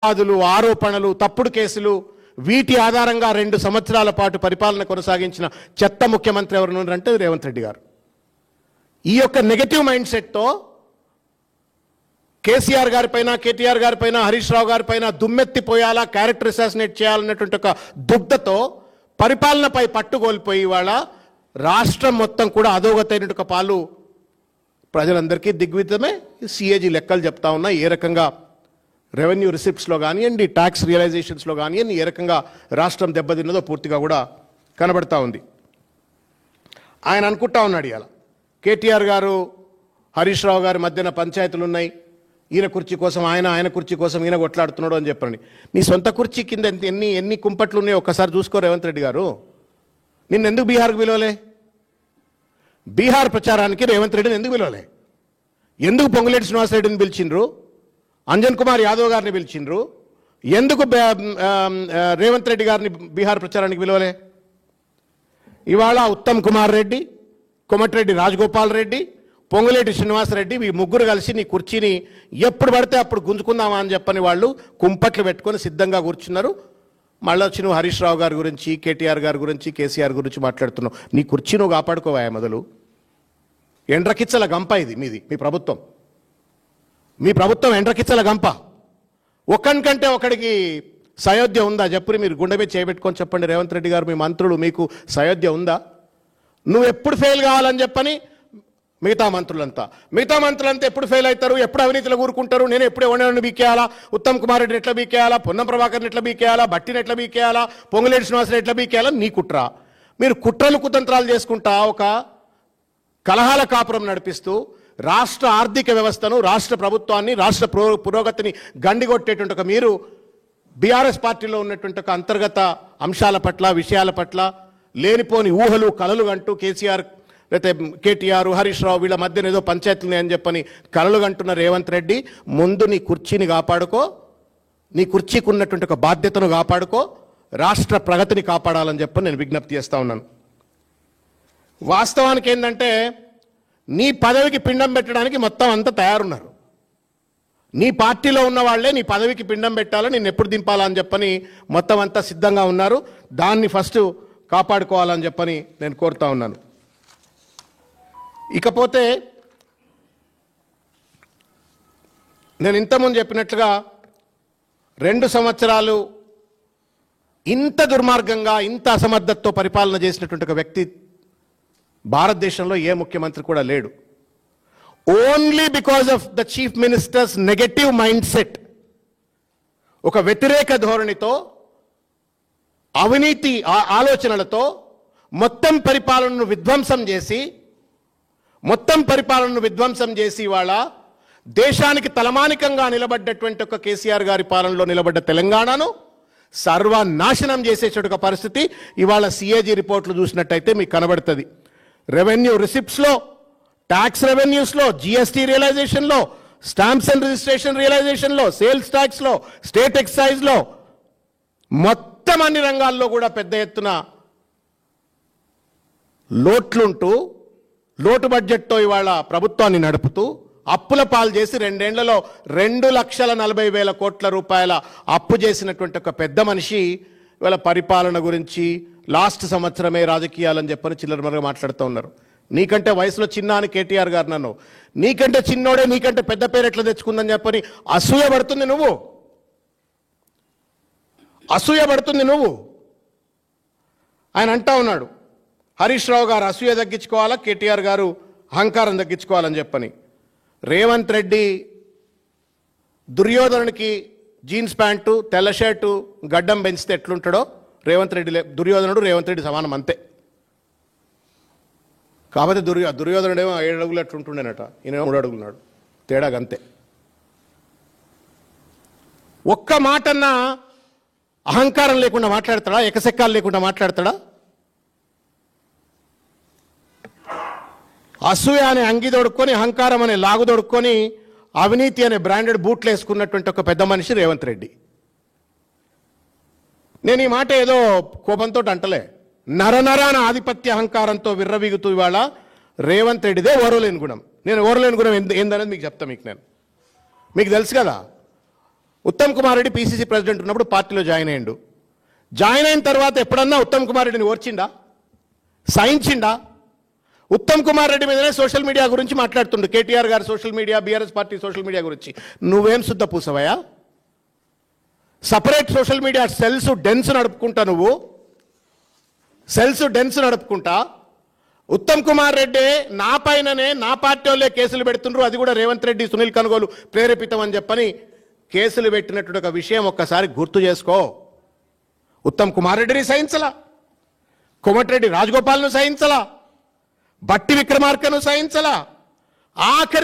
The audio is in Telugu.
ఆరోపణలు, తప్పుడు కేసులు, వీటి ఆధారంగా 2 సంవత్సరాల పాటు పరిపాలన కొనసాగించిన చెత్త ముఖ్యమంత్రి ఎవరు అంటే రేవంత్ రెడ్డి గారు. ఈ యొక్క negative mind సెట్తో KCR గారిపైన, KTR గారిపైన, Harish Rao గారిపైన దుమ్మెత్తిపోయాలా, character assassinate చేయాలన్నటువంటి ఒక దుగ్ధతో పరిపాలనపై పట్టుకోల్పోయి ఇవాళ రాష్ట్రం మొత్తం కూడా అధోగతైన ఒక పాలు ప్రజలందరికీ దిగ్విజమే. సిఏజీ లెక్కలు చెప్తా ఉన్నా ఏ రకంగా రెవెన్యూ రిసిప్ట్స్లో కానివ్వండి, ట్యాక్స్ రియలైజేషన్స్లో కానివ్వండి, ఏ రకంగా రాష్ట్రం దెబ్బతిన్నదో పూర్తిగా కూడా కనబడతా ఉంది. ఆయన అనుకుంటా ఉన్నాడు ఇవాళ కేటీఆర్ గారు, హరీష్ రావు గారి మధ్యన పంచాయతీలు ఉన్నాయి, ఈయన కుర్చీ కోసం ఆయన కుర్చీ కోసం ఈయన కొట్లాడుతున్నాడు అని చెప్పండి. నీ సొంత కుర్చీ కింద ఎన్ని కుంపట్లు ఉన్నాయో ఒక్కసారి చూసుకో రేవంత్ రెడ్డి గారు. నిన్నెందుకు బీహార్కు పిలవలే? బీహార్ ప్రచారానికి రేవంత్ రెడ్డిని ఎందుకు పిలవలే? ఎందుకు పొంగులేటి శ్రీనివాసరెడ్డిని పిలిచిండ్రు? అంజన్ కుమార్ యాదవ్ గారిని పిలిచిండ్రు? ఎందుకు రేవంత్ రెడ్డి గారిని బీహార్ ప్రచారానికి పిలవలే? ఇవాళ ఉత్తమ్ కుమార్ రెడ్డి, కోమటిరెడ్డి రాజగోపాల్ రెడ్డి, పొంగులేటి శ్రీనివాసరెడ్డి ఈ ముగ్గురు కలిసి నీ కుర్చీని ఎప్పుడు పడితే అప్పుడు గుంజుకుందామా అని చెప్పని వాళ్ళు కుంపట్లు పెట్టుకొని సిద్ధంగా కూర్చున్నారు. మళ్ళీ వచ్చి నువ్వు హరీష్ రావు గారి గురించి, కేటీఆర్ గారి గురించి, కేసీఆర్ గురించి మాట్లాడుతున్నావు. నీ కుర్చీ నువ్వు కాపాడుకోవా మొదలు. ఎండ్రకిచ్చల గంప ఇది మీది, మీ ప్రభుత్వం ఎండ్రకిచ్చల గంప. ఒకనికంటే ఒకడికి సయోధ్య ఉందా చెప్పు? మీరు గుండె మీద చేయబెట్టుకొని చెప్పండి రేవంత్ రెడ్డి గారు, మీ మంత్రులు, మీకు సయోధ్య ఉందా? నువ్వు ఎప్పుడు ఫెయిల్ కావాలని చెప్పని మిగతా మంత్రులంతా ఎప్పుడు ఫెయిల్ అవుతారు, ఎప్పుడు అవినీతిలో కూరుకుంటారు, నేను ఎప్పుడు ఎవరిని బీకేయాలా, ఉత్తమ్ కుమార్ రెడ్డిని ఎట్లా బీకేయాలా, పొన్నం ప్రభాకర్ని ఎట్లా బీకేయాలా, భట్టిని ఎట్లా బీకేయాలా, పొంగులేటి శ్రీనివాసరెడ్డి ఎట్లా బీకేయాలా, నీ కుట్ర. మీరు కుట్రలు కుతంత్రాలు చేసుకుంటా ఒక కలహాల కాపురం నడిపిస్తూ రాష్ట్ర ఆర్థిక వ్యవస్థను, రాష్ట్ర ప్రభుత్వాన్ని, రాష్ట్ర పురోగతిని గండిగొట్టేటువంటి ఒక మీరు బీఆర్ఎస్ పార్టీలో ఉన్నటువంటి ఒక అంతర్గత అంశాల పట్ల, విషయాల పట్ల లేనిపోని ఊహలు కలలు అంటూ కేసీఆర్ లేకపోతే కేటీఆర్, హరీష్ రావు వీళ్ళ మధ్యన ఏదో పంచాయతీలు అని చెప్పని కలలు కంటున్న రేవంత్ రెడ్డి, ముందు నీ కుర్చీని కాపాడుకో, నీ కుర్చీకి ఉన్నటువంటి ఒక బాధ్యతను కాపాడుకో, రాష్ట్ర ప్రగతిని కాపాడాలని చెప్పని నేను విజ్ఞప్తి చేస్తూ ఉన్నాను. వాస్తవానికి ఏంటంటే నీ పదవికి పిండం పెట్టడానికి మొత్తం అంతా తయారున్నారు. నీ పార్టీలో ఉన్న వాళ్ళే నీ పదవికి పిండం పెట్టాలో, నేను ఎప్పుడు దింపాలని చెప్పని మొత్తం అంతా సిద్ధంగా ఉన్నారు. దాన్ని ఫస్ట్ కాపాడుకోవాలని చెప్పని నేను కోరుతా ఉన్నాను. ఇకపోతే నేను ఇంతకుముందు చెప్పినట్లుగా 2 సంవత్సరాలు ఇంత దుర్మార్గంగా, ఇంత అసమర్థతతో పరిపాలన చేసినటువంటి ఒక వ్యక్తి భారతదేశంలో ఏ ముఖ్యమంత్రి కూడా లేడు. Only because of the chief ministers negative mind set, ఒక వ్యతిరేక ధోరణితో, అవినీతి ఆలోచనలతో మొత్తం పరిపాలనను విధ్వంసం చేసి ఇవాళ దేశానికి తలమానికంగా నిలబడ్డటువంటి ఒక కేసీఆర్ గారి పాలనలో నిలబడ్డ తెలంగాణను సర్వనాశనం చేసేటువంటి ఒక పరిస్థితి ఇవాళ సిఏజీ రిపోర్ట్లు చూసినట్టయితే మీకు కనబడుతుంది. రెవెన్యూ రిసిప్ట్స్లో, ట్యాక్స్ రెవెన్యూస్లో, జిఎస్టీ రియలైజేషన్లో, స్టాంప్స్ అండ్ రిజిస్ట్రేషన్ రియలైజేషన్లో, సేల్స్ ట్యాక్స్లో, స్టేట్ ఎక్సైజ్లో, మొత్తం అన్ని రంగాల్లో కూడా పెద్ద ఎత్తున లోటు బడ్జెట్తో ఇవాళ ప్రభుత్వాన్ని నడుపుతూ అప్పుల పాలు చేసి 2 ఏళ్లలో 2,40,40,000 కోట్ల రూపాయల అప్పు చేసినటువంటి ఒక పెద్ద మనిషి ఇవాళ పరిపాలన గురించి లాస్ట్ సంవత్సరమే రాజకీయాలని చెప్పని చిల్లరమరగా మాట్లాడుతూ ఉన్నారు. నీకంటే వయసులో చిన్న అని కేటీఆర్ గారు నన్ను, నీకంటే చిన్నోడే నీకంటే పెద్ద పేరు ఎట్లా తెచ్చుకుందని చెప్పని అసూయ పడుతుంది నువ్వు. ఆయన అంటా ఉన్నాడు హరీష్ రావు గారు అసూయ తగ్గించుకోవాలా, కేటీఆర్ గారు అహంకారం తగ్గించుకోవాలని చెప్పని. రేవంత్ రెడ్డి దుర్యోధనునికి జీన్స్ ప్యాంటు, తెల్ల షర్టు, గడ్డం పెంచితే ఎట్లుంటాడో దుర్యోధనుడు రేవంత్ రెడ్డి సమానం అంతే. కాబట్టి దుర్యోధనుడేమో 7 అడుగులు ఎట్లుంటుండేనట, ఈయన 3 అడుగులున్నాడు, తేడాగా అంతే. ఒక్క మాటన్నా అహంకారం లేకుండా మాట్లాడతాడా? ఎకసెక్కాలు లేకుండా మాట్లాడతాడా? అసూయ అనే అంగి దొడుక్కొని, అహంకారం అనే లాగు దొడుక్కొని, అవినీతి అనే బ్రాండెడ్ బూట్లు వేసుకున్నటువంటి ఒక పెద్ద మనిషి రేవంత్ రెడ్డి. నేను ఈ మాట ఏదో కోపంతో అంటలే, నరనరాన ఆధిపత్య అహంకారంతో విర్రవీగుతూ ఇవాళ రేవంత్ రెడ్డిదే ఓర్వలేని గుణం. నేను ఓర్వలేని గుణం ఏందనేది మీకు చెప్తా. మీకు తెలుసు కదా, ఉత్తమ్ కుమార్ రెడ్డి పీసీసీ ప్రెసిడెంట్ ఉన్నప్పుడు పార్టీలో జాయిన్ అయ్యిండు. జాయిన్ అయిన తర్వాత ఎప్పుడన్నా ఉత్తమ్ కుమార్ రెడ్డిని ఓర్చిండా, సహించిండా? ఉత్తమ్ కుమార్ రెడ్డి మీదనే సోషల్ మీడియా గురించి మాట్లాడుతుండు. కేటీఆర్ గారు social media, BRS party social media గురించి. నువ్వేం శుద్ధ పూసవయా? సపరేట్ సోషల్ మీడియా సెల్స్ డెన్స్ నడుపుకుంటా, నువ్వు సెల్స్ డెన్స్ నడుపుకుంటా. ఉత్తమ్ కుమార్ రెడ్డి నా పైననే నా పార్టీ వాళ్ళే కేసులు పెడుతుండ్రు, అది కూడా రేవంత్ రెడ్డి, సునీల్ కనుగోలు ప్రేరేపితం అని చెప్పని కేసులు పెట్టినటువంటి ఒక విషయం ఒక్కసారి గుర్తు చేసుకో. ఉత్తమ్ కుమార్ రెడ్డిని సహించలా, కోమటిరెడ్డి రాజగోపాల్ను సహించలా, బట్టి విక్రమార్కను సహించలా, ఆఖరి